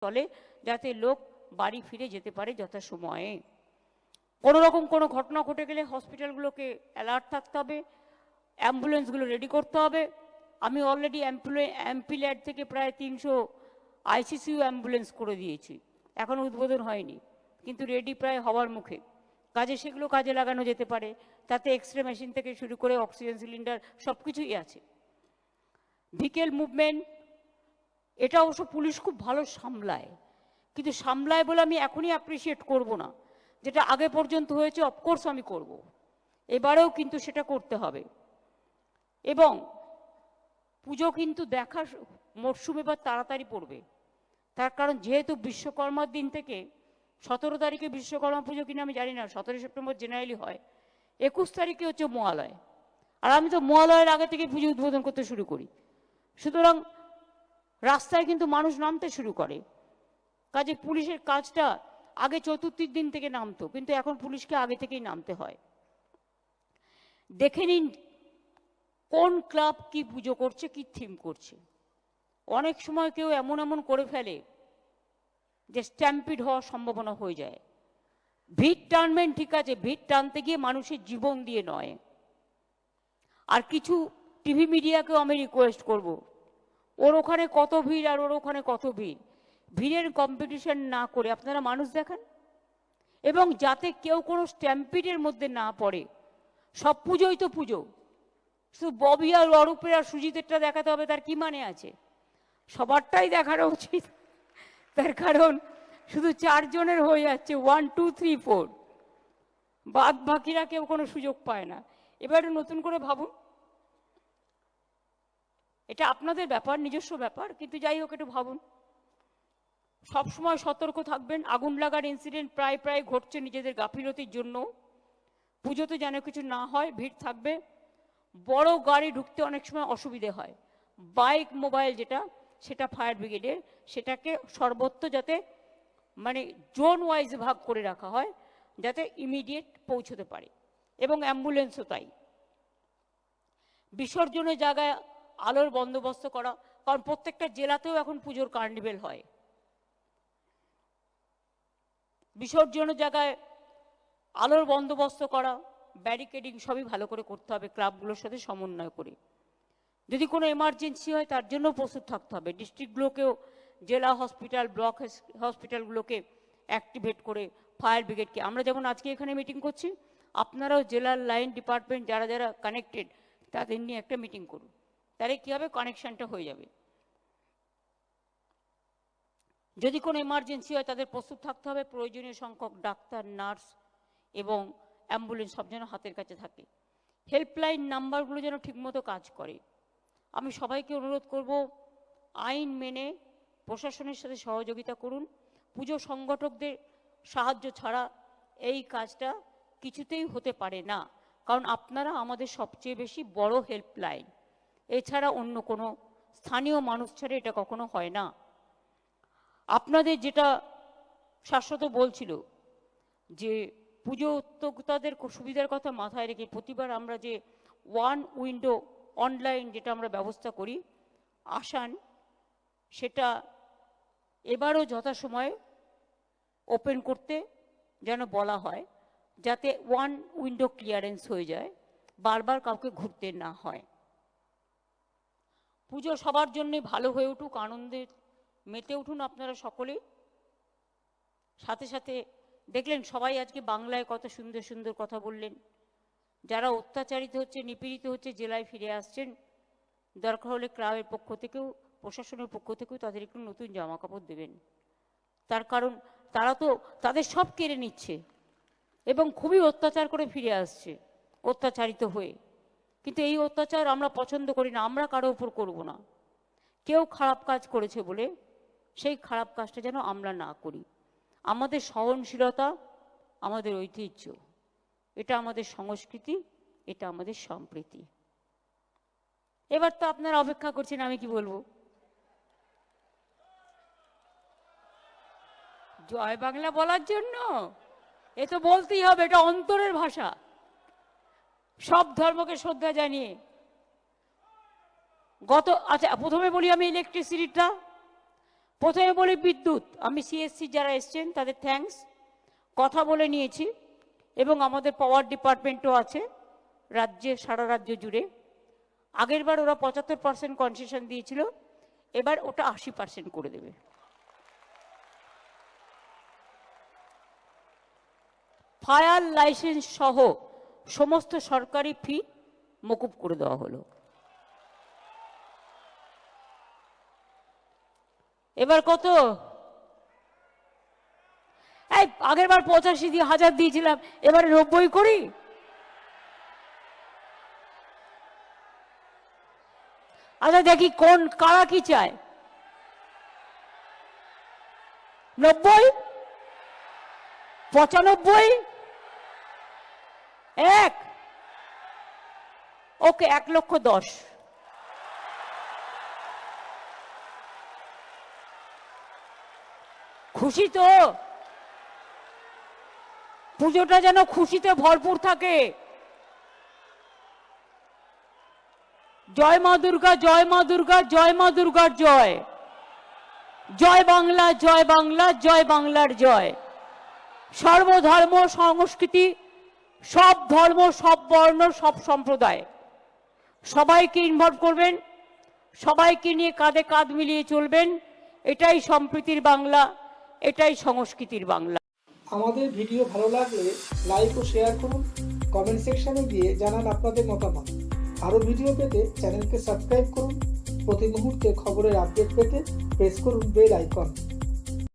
চলে, যাতে লোক বাড়ি ফিরে যেতে পারে যথাসময়ে। কোনো রকম কোনো ঘটনা ঘটে গেলে হসপিটালগুলোকে অ্যালার্ট থাকতে হবে, অ্যাম্বুলেন্সগুলো রেডি করতে হবে। আমি অলরেডি এমপিল্যাড থেকে প্রায় 300 আইসিসিউ অ্যাম্বুলেন্স করে দিয়েছি, এখনও উদ্বোধন হয়নি, কিন্তু রেডি প্রায় হওয়ার মুখে। কাজে সেগুলো কাজে লাগানো যেতে পারে, তাতে এক্সরে মেশিন থেকে শুরু করে অক্সিজেন সিলিন্ডার সব কিছুই আছে। ভিকেল মুভমেন্ট, এটা অবশ্য পুলিশ খুব ভালো সামলায়, কিন্তু সামলায় বলে আমি এখনই অ্যাপ্রিসিয়েট করব না। যেটা আগে পর্যন্ত হয়েছে অফকোর্স আমি করব, এবারেও কিন্তু সেটা করতে হবে। এবং পুজো কিন্তু দেখার মরশুম এবার তাড়াতাড়ি পড়বে, তার কারণ যেহেতু বিশ্বকর্মার দিন থেকে 17 তারিখে বিশ্বকর্মা পুজো কিনা আমি জানি না, 17 সেপ্টেম্বর জেনারেলি হয়, 21 তারিখে হচ্ছে মহালয়, আর আমি তো মহালয়ের আগে থেকে পুজো উদ্বোধন করতে শুরু করি। সুতরাং রাস্তায় কিন্তু মানুষ নামতে শুরু করে। কাজে পুলিশের কাজটা আগে চতুর্থীর দিন থেকে নামতো, কিন্তু এখন পুলিশকে আগে থেকেই নামতে হয়। দেখে নিন কোন ক্লাব কি পুজো করছে, কি থিম করছে। অনেক সময় কেউ এমন এমন করে ফেলে যে স্ট্যাম্পিড হওয়ার সম্ভাবনা হয়ে যায়। ভিড় টানবেন ঠিক আছে, ভিড় টানতে গিয়ে মানুষের জীবন দিয়ে নয়। আর কিছু টিভি মিডিয়াকেও আমি রিকোয়েস্ট করব, ওর ওখানে কত ভিড় আর ওর ওখানে কত ভিড়, ভিড়ের কম্পিটিশন না করে আপনারা মানুষ দেখান, এবং যাতে কেউ কোনো স্ট্যাম্পিডের মধ্যে না পড়ে। সব পুজোই তো পুজো, শুধু ববি আর অরূপের আর সুজিতেরটা দেখাতে হবে তার কি মানে আছে? সবারটাই দেখানো উচিত, তার কারণ শুধু 4 জনের হয়ে যাচ্ছে 1 2 3 4, বাদ বাকিরা কেউ কোনো সুযোগ পায় না। এবার নতুন করে ভাবুন, এটা আপনাদের ব্যাপার, নিজস্ব ব্যাপার, কিন্তু যাই হোক একটু ভাবুন। সবসময় সতর্ক থাকবেন। আগুন লাগার ইনসিডেন্ট প্রায় প্রায় ঘটছে নিজেদের গাফিলতির জন্য। পুজোতে যেন কিছু না হয়, ভিড় থাকবে। বড় গাড়ি ঢুকতে অনেক সময় অসুবিধে হয়, বাইক মোবাইল যেটা, সেটা ফায়ার ব্রিগেডের, সেটাকে সর্বত্র যাতে মানে জোন ওয়াইজ ভাগ করে রাখা হয়, যাতে ইমিডিয়েট পৌঁছতে পারে। এবং অ্যাম্বুলেন্সও তাই। বিসর্জনের জায়গায় আলোর বন্দোবস্ত করা, কারণ প্রত্যেকটা জেলাতেও এখন পুজোর কার্নিভেল হয়। বিসর্জনের জায়গায় আলোর বন্দোবস্ত করা, ব্যারিকেডিং সবই ভালো করে করতে হবে, ক্লাবগুলোর সাথে সমন্বয় করে। যদি কোনো এমার্জেন্সি হয় তার জন্য প্রস্তুত থাকতে হবে। ডিস্ট্রিক্টগুলোকেও, জেলা হসপিটাল, ব্লক হসপিটালগুলোকে অ্যাক্টিভেট করে ফায়ার ব্রিগেডকে, আমরা যেমন আজকে এখানে মিটিং করছি, আপনারাও জেলার লাইন ডিপার্টমেন্ট যারা যারা কানেক্টেড তাদের নিয়ে একটা মিটিং করুন, তাহলে কী হবে, কানেকশানটা হয়ে যাবে। যদি কোনো এমার্জেন্সি হয় তাদের প্রস্তুত থাকতে হবে। প্রয়োজনীয় সংখ্যক ডাক্তার, নার্স এবং অ্যাম্বুলেন্স সব যেন হাতের কাছে থাকে। হেল্পলাইন নাম্বারগুলো যেন ঠিকমতো কাজ করে। আমি সবাইকে অনুরোধ করব, আইন মেনে প্রশাসনের সাথে সহযোগিতা করুন। পুজো সংগঠকদের সাহায্য ছাড়া এই কাজটা কিছুতেই হতে পারে না, কারণ আপনারা আমাদের সবচেয়ে বেশি বড় হেল্পলাইন। এছাড়া অন্য কোনো স্থানীয় মানুষ ছাড়া এটা কখনো হয় না। আপনাদের যেটা শাশ্বত বলছিল যে পুজো উদ্যোক্তাদের সুবিধার কথা মাথায় রেখে প্রতিবার আমরা যে 1 উইন্ডো অনলাইন যেটা আমরা ব্যবস্থা করি আসান, সেটা এবারও যথাসময়ে ওপেন করতে যেন বলা হয়, যাতে 1 উইন্ডো ক্লিয়ারেন্স হয়ে যায়, বারবার কাউকে ঘুরতে না হয়। পুজো সবার জন্যে ভালো হয়ে উঠুক, আনন্দে মেতে উঠুন আপনারা সকলেই। সাথে সাথে দেখলেন সবাই আজকে বাংলায় কত সুন্দর সুন্দর কথা বললেন। যারা অত্যাচারিত হচ্ছে, নিপীড়িত হচ্ছে, জেলায় ফিরে আসছেন, দরকার হলে ক্লাবের পক্ষ থেকেও, প্রশাসনের পক্ষ থেকেও তাদের একটু নতুন জামা কাপড় দেবেন। তার কারণ তারা তো তাদের সব কেড়ে নিচ্ছে এবং খুবই অত্যাচার করে ফিরে আসছে অত্যাচারিত হয়ে। কিন্তু এই অত্যাচার আমরা পছন্দ করি না, আমরা কারো উপর করব না। কেউ খারাপ কাজ করেছে বলে সেই খারাপ কাজটা যেন আমরা না করি। আমাদের সহনশীলতা আমাদের ঐতিহ্য, এটা আমাদের সংস্কৃতি, এটা আমাদের সম্প্রীতি। এবার তো আপনারা অপেক্ষা করছেন আমি কি বলবো। জয় বাংলা বলার জন্য এ তো বলতেই হবে, এটা অন্তরের ভাষা। সব ধর্মকে শ্রদ্ধা জানিয়ে আচ্ছা প্রথমে বলি আমি ইলেকট্রিসিটিটা। প্রথমে বলি বিদ্যুৎ, আমি সিএসসি যারা এসছেন তাদের থ্যাঙ্কস, কথা বলে নিয়েছি এবং আমাদের পাওয়ার ডিপার্টমেন্টও আছে রাজ্যে, সারা রাজ্য জুড়ে। আগের বার ওরা 75% কনসেশন দিয়েছিল, এবার ওটা 80% করে দেবে। ফায়ার লাইসেন্স সহ সমস্ত সরকারি ফি মকুব করে দেওয়া হলো। এবার কত? এই আগের বার 85,000 দিয়েছিলাম, এবারে 90 করি। আচ্ছা দেখি কোন কারা কি চায়। 90, 95, 1, ওকে 1,10,000। খুশি তো? পুজোটা যেন খুশিতে ভরপুর থাকে। জয় মা দুর্গা, জয় মা দুর্গা, জয় মা দুর্গার জয়। জয় বাংলা, জয় বাংলা, জয় বাংলার জয়। সর্বধর্ম সংস্কৃতি, সব ধর্ম, সব বর্ণ, সব সম্প্রদায় সবাইকে ইনভলভ করবেন, সবাইকে নিয়ে কাঁধে কাঁধ মিলিয়ে চলবেন। এটাই সম্প্রীতির বাংলা, এটাই সংস্কৃতির বাংলা। আমাদের ভিডিও ভালো লাগলে লাইক ও শেয়ার করুন, কমেন্ট সেকশনে গিয়ে জানান আপনাদের মতামত। আরও ভিডিও পেতে চ্যানেলকে সাবস্ক্রাইব করুন। প্রতি মুহূর্তে খবরের আপডেট পেতে প্রেস করুন বেল আইকন।